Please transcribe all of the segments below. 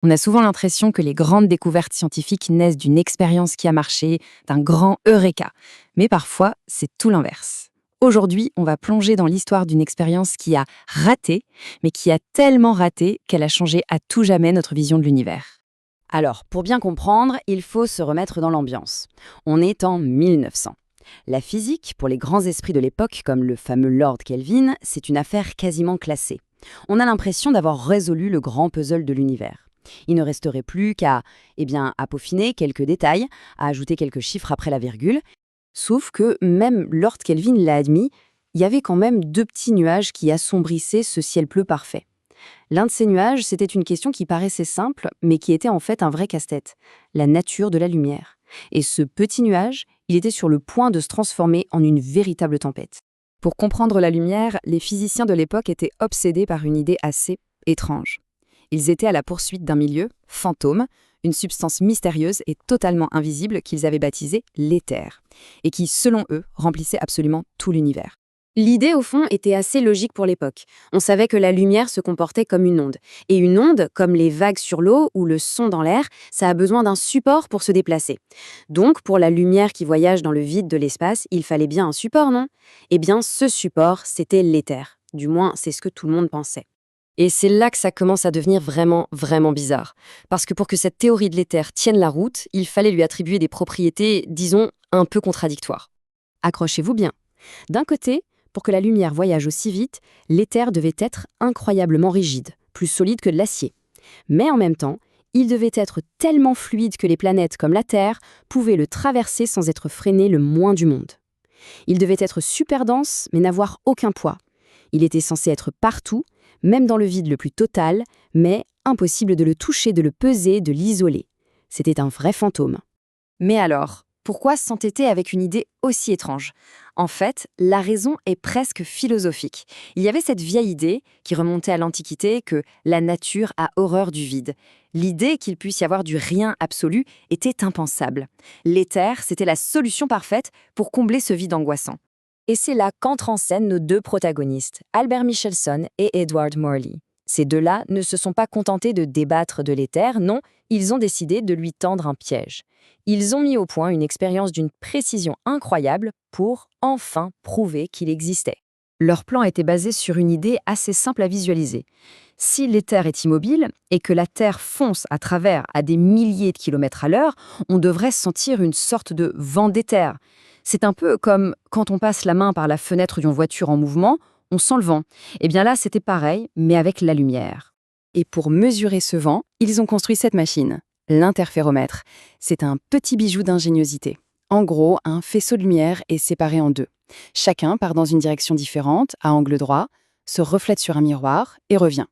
On a souvent l'impression que les grandes découvertes scientifiques naissent d'une expérience qui a marché, d'un grand eureka. Mais parfois, c'est tout l'inverse. Aujourd'hui, on va plonger dans l'histoire d'une expérience qui a raté, mais qui a tellement raté qu'elle a changé à tout jamais notre vision de l'univers. Alors, pour bien comprendre, il faut se remettre dans l'ambiance. On est en 1900. La physique, pour les grands esprits de l'époque, comme le fameux Lord Kelvin, c'est une affaire quasiment classée. On a l'impression d'avoir résolu le grand puzzle de l'univers. Il ne resterait plus qu'à à peaufiner quelques détails, à ajouter quelques chiffres après la virgule. Sauf que même Lord Kelvin l'a admis, il y avait quand même deux petits nuages qui assombrissaient ce ciel bleu parfait. L'un de ces nuages, c'était une question qui paraissait simple, mais qui était en fait un vrai casse-tête, la nature de la lumière. Et ce petit nuage, il était sur le point de se transformer en une véritable tempête. Pour comprendre la lumière, les physiciens de l'époque étaient obsédés par une idée assez étrange. Ils étaient à la poursuite d'un milieu, fantôme, une substance mystérieuse et totalement invisible qu'ils avaient baptisée l'éther, et qui, selon eux, remplissait absolument tout l'univers. L'idée, au fond, était assez logique pour l'époque. On savait que la lumière se comportait comme une onde. Et une onde, comme les vagues sur l'eau ou le son dans l'air, ça a besoin d'un support pour se déplacer. Donc, pour la lumière qui voyage dans le vide de l'espace, il fallait bien un support, non? Eh bien, ce support, c'était l'éther. Du moins, c'est ce que tout le monde pensait. Et c'est là que ça commence à devenir vraiment, vraiment bizarre. Parce que pour que cette théorie de l'éther tienne la route, il fallait lui attribuer des propriétés, disons, un peu contradictoires. Accrochez-vous bien. D'un côté, pour que la lumière voyage aussi vite, l'éther devait être incroyablement rigide, plus solide que de l'acier. Mais en même temps, il devait être tellement fluide que les planètes comme la Terre pouvaient le traverser sans être freiné le moins du monde. Il devait être super dense, mais n'avoir aucun poids. Il était censé être partout, même dans le vide le plus total, mais impossible de le toucher, de le peser, de l'isoler. C'était un vrai fantôme. Mais alors, pourquoi s'entêter avec une idée aussi étrange? En fait, la raison est presque philosophique. Il y avait cette vieille idée, qui remontait à l'Antiquité, que la nature a horreur du vide. L'idée qu'il puisse y avoir du rien absolu était impensable. L'éther, c'était la solution parfaite pour combler ce vide angoissant. Et c'est là qu'entrent en scène nos deux protagonistes, Albert Michelson et Edward Morley. Ces deux-là ne se sont pas contentés de débattre de l'éther, non, ils ont décidé de lui tendre un piège. Ils ont mis au point une expérience d'une précision incroyable pour enfin prouver qu'il existait. Leur plan était basé sur une idée assez simple à visualiser. Si l'éther est immobile et que la Terre fonce à travers à des milliers de kilomètres à l'heure, on devrait sentir une sorte de vent d'éther. C'est un peu comme quand on passe la main par la fenêtre d'une voiture en mouvement, on sent le vent. Eh bien là, c'était pareil, mais avec la lumière. Et pour mesurer ce vent, ils ont construit cette machine, l'interféromètre. C'est un petit bijou d'ingéniosité. En gros, un faisceau de lumière est séparé en deux. Chacun part dans une direction différente, à angle droit, se reflète sur un miroir et revient.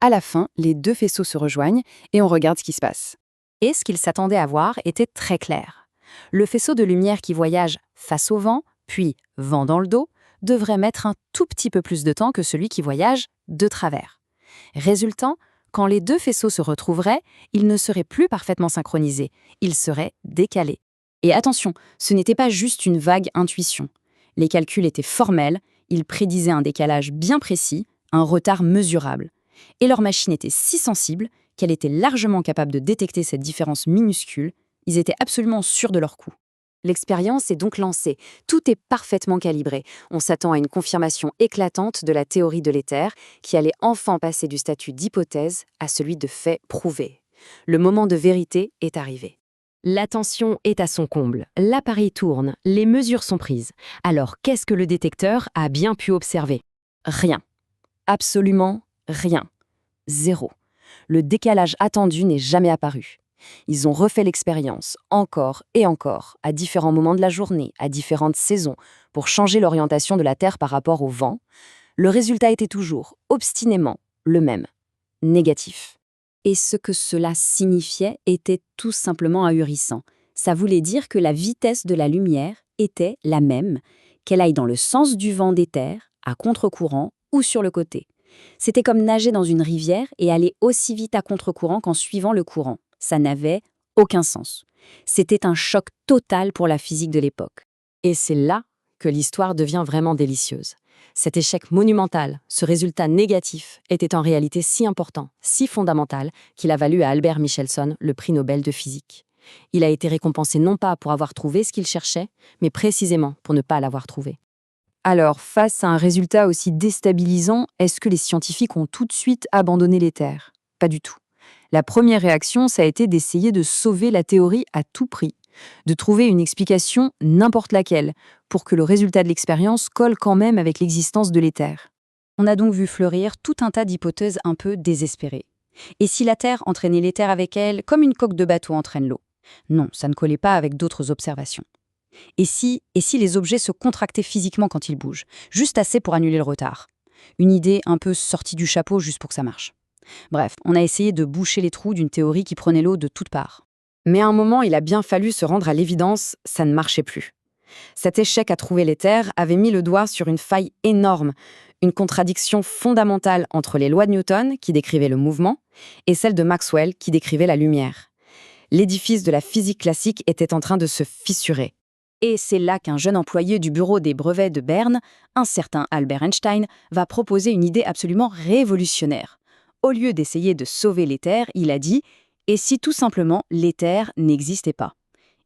À la fin, les deux faisceaux se rejoignent et on regarde ce qui se passe. Et ce qu'ils s'attendaient à voir était très clair. Le faisceau de lumière qui voyage face au vent, puis vent dans le dos, devrait mettre un tout petit peu plus de temps que celui qui voyage de travers. Résultant, quand les deux faisceaux se retrouveraient, ils ne seraient plus parfaitement synchronisés, ils seraient décalés. Et attention, ce n'était pas juste une vague intuition. Les calculs étaient formels, ils prédisaient un décalage bien précis, un retard mesurable. Et leur machine était si sensible qu'elle était largement capable de détecter cette différence minuscule. Ils étaient absolument sûrs de leur coup. L'expérience est donc lancée. Tout est parfaitement calibré. On s'attend à une confirmation éclatante de la théorie de l'éther qui allait enfin passer du statut d'hypothèse à celui de fait prouvé. Le moment de vérité est arrivé. L'attention est à son comble. L'appareil tourne, les mesures sont prises. Alors, qu'est-ce que le détecteur a bien pu observer? Rien. Absolument rien. Zéro. Le décalage attendu n'est jamais apparu. Ils ont refait l'expérience, encore et encore, à différents moments de la journée, à différentes saisons, pour changer l'orientation de la Terre par rapport au vent. Le résultat était toujours, obstinément, le même. Négatif. Et ce que cela signifiait était tout simplement ahurissant. Ça voulait dire que la vitesse de la lumière était la même, qu'elle aille dans le sens du vent d'éther, à contre-courant ou sur le côté. C'était comme nager dans une rivière et aller aussi vite à contre-courant qu'en suivant le courant. Ça n'avait aucun sens. C'était un choc total pour la physique de l'époque. Et c'est là que l'histoire devient vraiment délicieuse. Cet échec monumental, ce résultat négatif, était en réalité si important, si fondamental, qu'il a valu à Albert Michelson le prix Nobel de physique. Il a été récompensé non pas pour avoir trouvé ce qu'il cherchait, mais précisément pour ne pas l'avoir trouvé. Alors, face à un résultat aussi déstabilisant, est-ce que les scientifiques ont tout de suite abandonné les terres? Pas du tout. La première réaction, ça a été d'essayer de sauver la théorie à tout prix, de trouver une explication, n'importe laquelle, pour que le résultat de l'expérience colle quand même avec l'existence de l'éther. On a donc vu fleurir tout un tas d'hypothèses un peu désespérées. Et si la Terre entraînait l'éther avec elle, comme une coque de bateau entraîne l'eau? Non, ça ne collait pas avec d'autres observations. Et si les objets se contractaient physiquement quand ils bougent, juste assez pour annuler le retard? Une idée un peu sortie du chapeau juste pour que ça marche. Bref, on a essayé de boucher les trous d'une théorie qui prenait l'eau de toutes parts. Mais à un moment, il a bien fallu se rendre à l'évidence, ça ne marchait plus. Cet échec à trouver l'éther avait mis le doigt sur une faille énorme, une contradiction fondamentale entre les lois de Newton, qui décrivaient le mouvement, et celles de Maxwell, qui décrivaient la lumière. L'édifice de la physique classique était en train de se fissurer. Et c'est là qu'un jeune employé du bureau des brevets de Berne, un certain Albert Einstein, va proposer une idée absolument révolutionnaire. Au lieu d'essayer de sauver l'éther, il a dit « Et si tout simplement l'éther n'existait pas ?»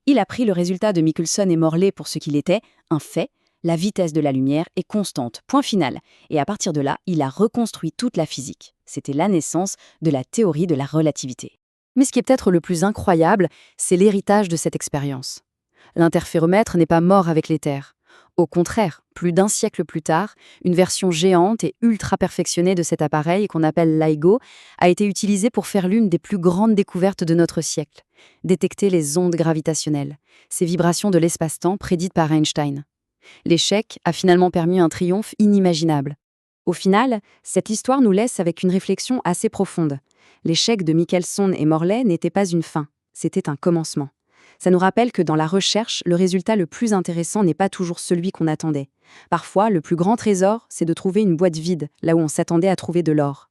Il a pris le résultat de Michelson et Morley pour ce qu'il était, un fait, la vitesse de la lumière est constante, point final. Et à partir de là, il a reconstruit toute la physique. C'était la naissance de la théorie de la relativité. Mais ce qui est peut-être le plus incroyable, c'est l'héritage de cette expérience. L'interféromètre n'est pas mort avec l'éther. Au contraire, plus d'un siècle plus tard, une version géante et ultra perfectionnée de cet appareil qu'on appelle LIGO a été utilisée pour faire l'une des plus grandes découvertes de notre siècle, détecter les ondes gravitationnelles, ces vibrations de l'espace-temps prédites par Einstein. L'échec a finalement permis un triomphe inimaginable. Au final, cette histoire nous laisse avec une réflexion assez profonde. L'échec de Michelson et Morley n'était pas une fin, c'était un commencement. Ça nous rappelle que dans la recherche, le résultat le plus intéressant n'est pas toujours celui qu'on attendait. Parfois, le plus grand trésor, c'est de trouver une boîte vide, là où on s'attendait à trouver de l'or.